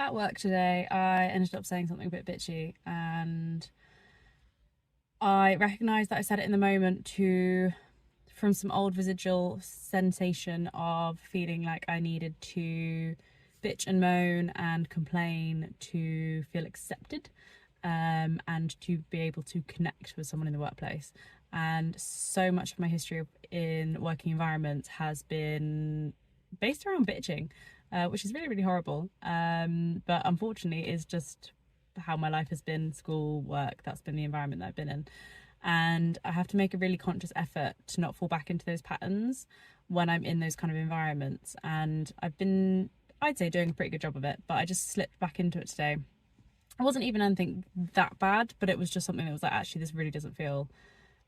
At work today, I ended up saying something a bit bitchy, and I recognised that I said it in the moment from some old residual sensation of feeling like I needed to bitch and moan and complain to feel accepted, and to be able to connect with someone in the workplace. And so much of my history in working environments has been based around bitching, which is really, really horrible. But unfortunately, is just how my life has been. School, work, that's been the environment that I've been in. And I have to make a really conscious effort to not fall back into those patterns when I'm in those kind of environments. And I've been, I'd say, doing a pretty good job of it, but I just slipped back into it today. It wasn't even anything that bad, but it was just something that was like, actually, this really doesn't feel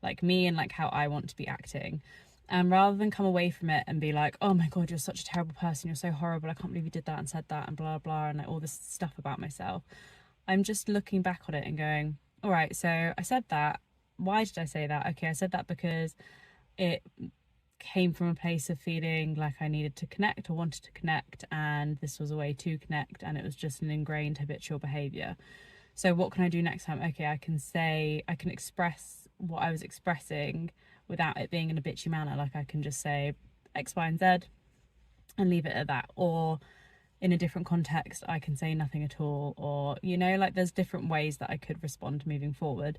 like me and like how I want to be acting. And rather than come away from it and be like, oh my God, you're such a terrible person, you're so horrible, I can't believe you did that and said that and blah, blah, and like all this stuff about myself, I'm just looking back on it and going, all right, so I said that. Why did I say that? Okay, I said that because it came from a place of feeling like I needed to connect or wanted to connect, and this was a way to connect, and it was just an ingrained habitual behavior. So what can I do next time? Okay, I can express what I was expressing without it being in a bitchy manner. Like I can just say X, Y, and Z and leave it at that. Or in a different context, I can say nothing at all. Or, like there's different ways that I could respond moving forward.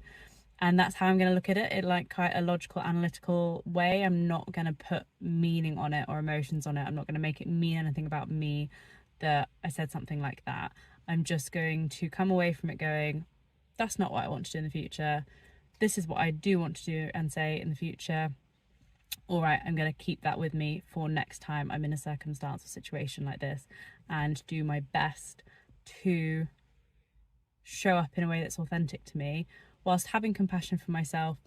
And that's how I'm going to look at it in like quite a logical, analytical way. I'm not going to put meaning on it or emotions on it. I'm not going to make it mean anything about me that I said something like that. I'm just going to come away from it going, that's not what I want to do in the future. This is what I do want to do and say in the future. All right, I'm going to keep that with me for next time I'm in a circumstance or situation like this, and do my best to show up in a way that's authentic to me, whilst having compassion for myself,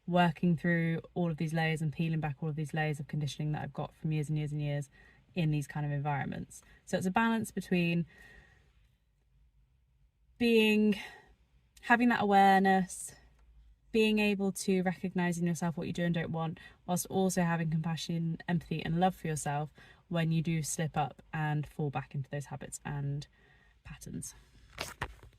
working through all of these layers and peeling back all of these layers of conditioning that I've got from years and years and years in these kind of environments. So it's a balance between having that awareness, being able to recognize in yourself what you do and don't want, whilst also having compassion, empathy, and love for yourself when you do slip up and fall back into those habits and patterns.